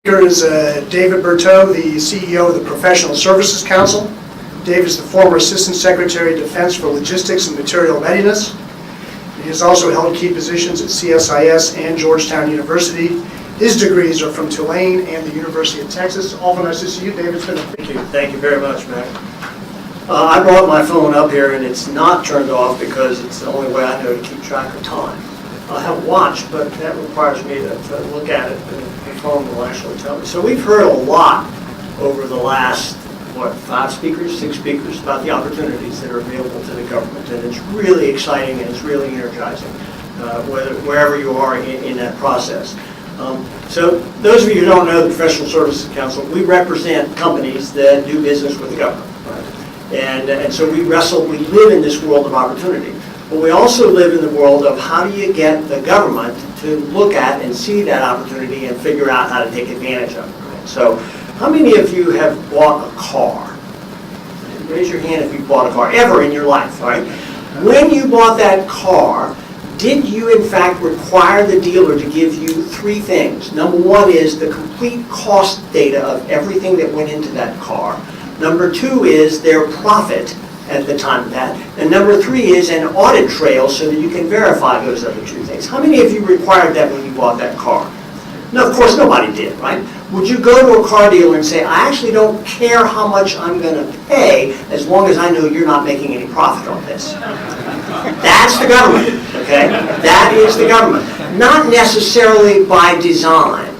Here is David Berteau, the CEO of the Professional Services Council. Dave is the former Assistant Secretary of Defense for Logistics and Material Readiness. He has also held key positions at CSIS and Georgetown University. His degrees are from Tulane and the University of Texas. All nice to see you, David. Thank you very much, Mac. I brought my phone up here and it's not turned off because it's the only way I know to keep track of time. I have a watch, but that requires me to look at it, and the phone will actually tell me. So we've heard a lot over the last, six speakers about the opportunities that are available to the government, and it's really exciting and it's really energizing, wherever you are in that process. So those of you who don't know the Professional Services Council, we represent companies that do business with the government, right? And so we live in this world of opportunity. But we also live in the world of how do you get the government to look at and see that opportunity and figure out how to take advantage of it. Right? So how many of you have bought a car? Raise your hand if you've bought a car, ever in your life, right? When you bought that car, did you in fact require the dealer to give you three things? Number one is the complete cost data of everything that went into that car. Number two is their profit at the time of that. And number three is an audit trail so that you can verify those other two things. How many of you required that when you bought that car? No, of course nobody did, right? Would you go to a car dealer and say, I actually don't care how much I'm going to pay as long as I know you're not making any profit on this? That's the government, okay? That is the government. Not necessarily by design,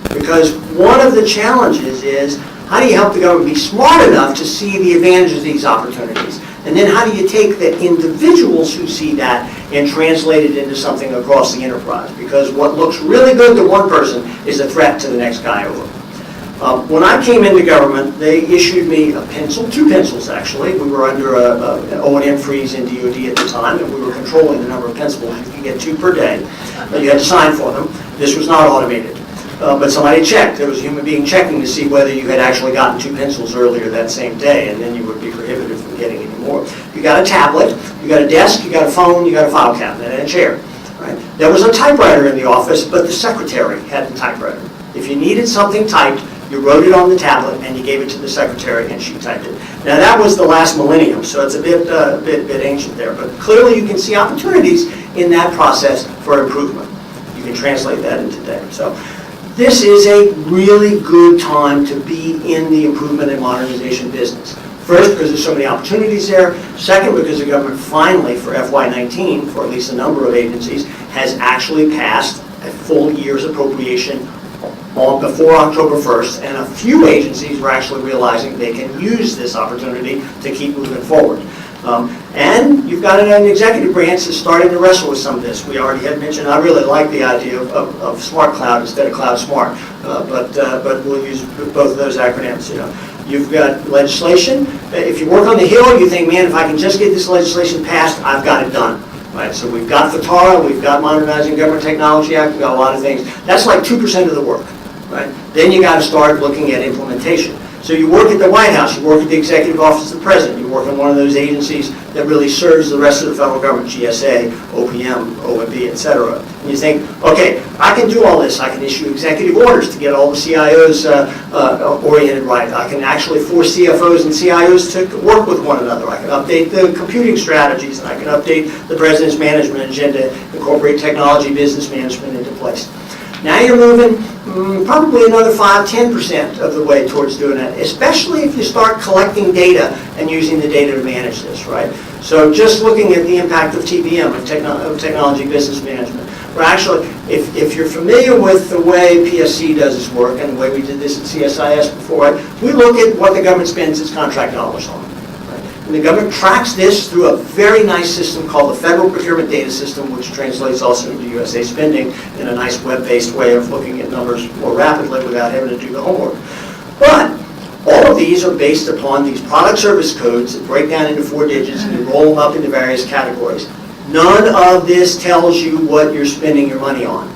because one of the challenges is how do you help the government be smart enough to see the advantages of these opportunities? And then how do you take the individuals who see that and translate it into something across the enterprise? Because what looks really good to one person is a threat to the next guy over. When I came into government, they issued me a pencil, two pencils actually. We were under an O&M freeze in DOD at the time, and we were controlling the number of pencils. You could get 2 per day, but you had to sign for them. This was not automated. But somebody checked. There was a human being checking to see whether you had actually gotten 2 pencils earlier that same day, and then you would be prohibited from getting any more. You got a tablet, you got a desk, you got a phone, you got a file cabinet, and a chair. Right? There was a typewriter in the office, but the secretary had the typewriter. If you needed something typed, you wrote it on the tablet and you gave it to the secretary and she typed it. Now that was the last millennium, so it's a bit ancient there, but clearly you can see opportunities in that process for improvement. You can translate that into today. So this is a really good time to be in the improvement and modernization business. First, because there's so many opportunities there. Second, because the government finally, for FY19, for at least a number of agencies, has actually passed a full year's appropriation before October 1st, and a few agencies were actually realizing they can use this opportunity to keep moving forward. And you've got an executive branch that's starting to wrestle with some of this. We already had mentioned, I really like the idea of smart cloud instead of cloud smart, but we'll use both of those acronyms. You know, you've got legislation. If you work on the Hill, you think, man, if I can just get this legislation passed, I've got it done. Right, so we've got FTARA, we've got Modernizing Government Technology Act, we've got a lot of things. That's like 2% of the work. Right? Then you got to start looking at implementation. So you work at the White House, you work at the Executive Office of the President, you work in one of those agencies that really serves the rest of the federal government, GSA, OPM, OMB, etc. And you think, okay, I can do all this. I can issue executive orders to get all the CIOs oriented right. I can actually force CFOs and CIOs to work with one another. I can update the computing strategies, and I can update the President's management agenda, incorporate technology business management into place. Now you're moving probably another 5–10% of the way towards doing that, especially if you start collecting data and using the data to manage this, right? So just looking at the impact of TBM, of technology business management. We're actually, if you're familiar with the way PSC does its work and the way we did this at CSIS before, right, we look at what the government spends its contract dollars on. And the government tracks this through a very nice system called the Federal Procurement Data System, which translates also into USA spending in a nice web-based way of looking at numbers more rapidly without having to do the homework. But all of these are based upon these product service codes that break down into 4 digits and you roll them up into various categories. None of this tells you what you're spending your money on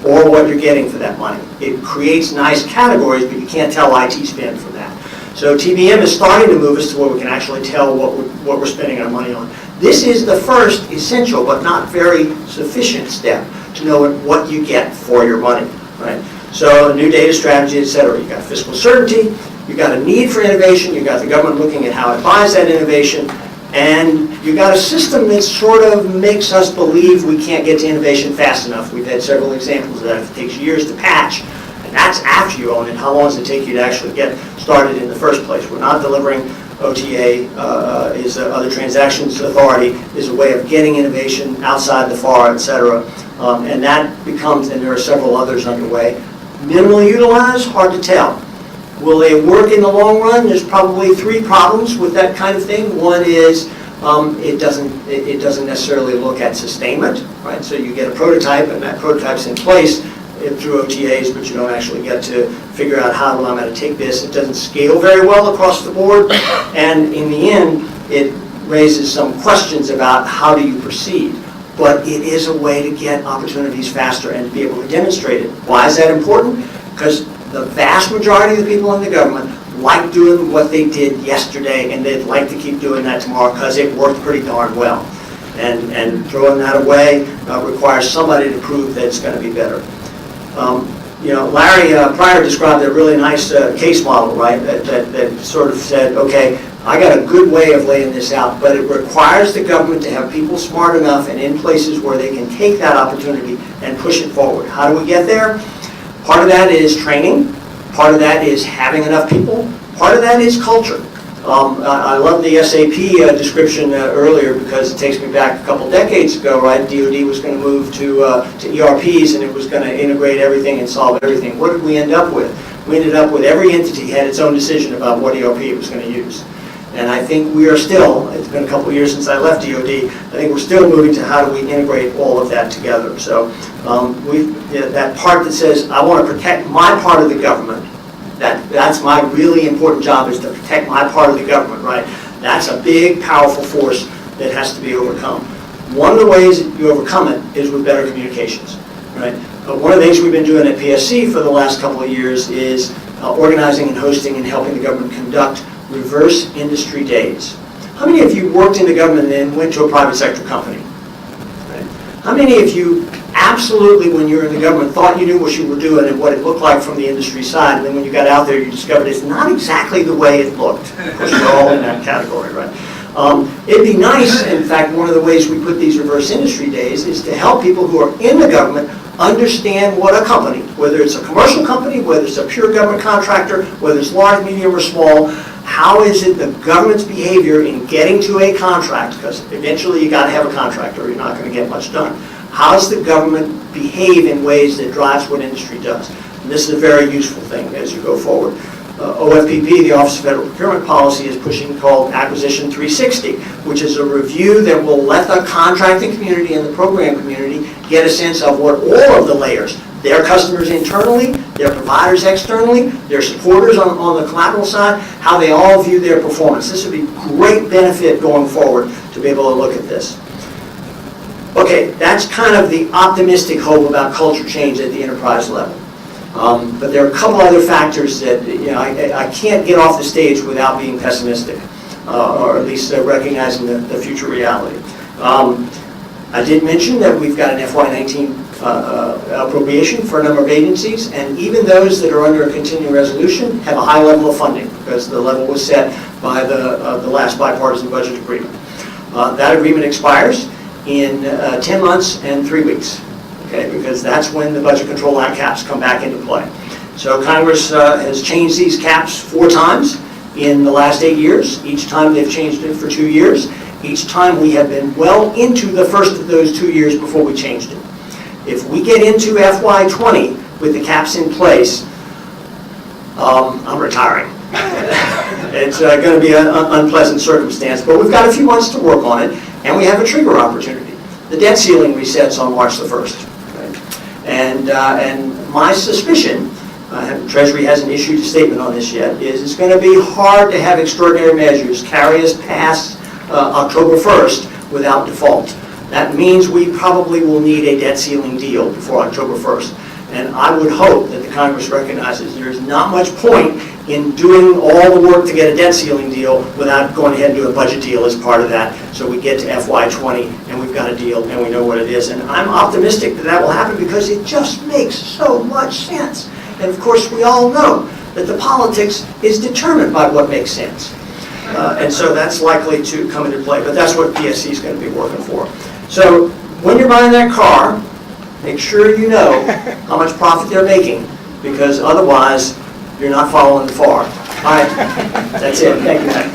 or what you're getting for that money. It creates nice categories, but you can't tell IT spend from that. So TBM is starting to move us to where we can actually tell what we're spending our money on. This is the first essential but not very sufficient step to know what you get for your money. Right? So new data strategy, et cetera. You've got fiscal certainty, you've got a need for innovation, you've got the government looking at how it buys that innovation, and you've got a system that sort of makes us believe we can't get to innovation fast enough. We've had several examples of that. It takes years to patch, and that's after you own it. How long does it take you to actually get started in the first place? We're not delivering OTA, other transactions authority, is a way of getting innovation outside the FAR, et cetera. And that becomes, and there are several others underway, minimally utilized, hard to tell. Will they work in the long run? There's probably three problems with that kind of thing. One is it doesn't necessarily look at sustainment, right? So you get a prototype, and that prototype's in place through OTAs, but you don't actually get to figure out how am I going to take this. It doesn't scale very well across the board, and in the end, it raises some questions about how do you proceed. But it is a way to get opportunities faster and to be able to demonstrate it. Why is that important? Because the vast majority of the people in the government like doing what they did yesterday, and they'd like to keep doing that tomorrow because it worked pretty darn well. And throwing that away requires somebody to prove that it's going to be better. Larry Pryor described a really nice case model, right, that sort of said, okay, I got a good way of laying this out, but it requires the government to have people smart enough and in places where they can take that opportunity and push it forward. How do we get there? Part of that is training. Part of that is having enough people. Part of that is culture. I love the SAP description earlier because it takes me back a couple decades ago, right? DoD was going to move to ERPs, and it was going to integrate everything and solve everything. What did we end up with? We ended up with every entity had its own decision about what ERP it was going to use. And I think we are still, it's been a couple of years since I left DoD, I think we're still moving to how do we integrate all of that together. So that part that says, I want to protect my part of the government, that's my really important job, is to protect my part of the government, right? That's a big, powerful force that has to be overcome. One of the ways that you overcome it is with better communications, right? One of the things we've been doing at PSC for the last couple of years is organizing and hosting and helping the government conduct reverse industry days. How many of you worked in the government and then went to a private sector company? Right? How many of you absolutely, when you were in the government, thought you knew what you were doing and what it looked like from the industry side, and then when you got out there, you discovered it's not exactly the way it looked? Of course, we're all in that category, right? It'd be nice, in fact, one of the ways we put these reverse industry days is to help people who are in the government understand what a company, whether it's a commercial company, whether it's a pure government contractor, whether it's large, medium, or small, how is it the government's behavior in getting to a contract, because eventually you got to have a contract or you're not going to get much done. How does the government behave in ways that drives what industry does? And this is a very useful thing as you go forward. OFPP, the Office of Federal Procurement Policy, is pushing called Acquisition 360, which is a review that will let the contracting community and the program community get a sense of what all of the layers, their customers internally, their providers externally, their supporters on the collateral side, how they all view their performance. This would be great benefit going forward to be able to look at this. Okay, that's kind of the optimistic hope about culture change at the enterprise level. But there are a couple other factors that I can't get off the stage without being pessimistic, or at least recognizing the future reality. I did mention that we've got an FY19 appropriation for a number of agencies, and even those that are under a continuing resolution have a high level of funding because the level was set by the last bipartisan budget agreement. That agreement expires in 10 months and 3 weeks. Okay, because that's when the Budget Control Act caps come back into play. So Congress has changed these caps 4 times in the last 8 years. Each time they've changed it for 2 years. Each time we have been well into the first of those 2 years before we changed it. If we get into FY20 with the caps in place, I'm retiring. It's going to be an unpleasant circumstance, but we've got a few months to work on it, and we have a trigger opportunity. The debt ceiling resets on March the 1st. And my suspicion, Treasury hasn't issued a statement on this yet, is it's going to be hard to have extraordinary measures carry us past October 1st without default. That means we probably will need a debt ceiling deal before October 1st. And I would hope that the Congress recognizes there's not much point in doing all the work to get a debt ceiling deal without going ahead and doing a budget deal as part of that. So we get to FY20 and we've got a deal and we know what it is. And I'm optimistic that that will happen because it just makes so much sense. And of course, we all know that the politics is determined by what makes sense. And so that's likely to come into play, but that's what PSC is going to be working for. So when you're buying that car, make sure you know how much profit they're making, because otherwise you're not following the FAR. All right, that's it. Thank you, Matt.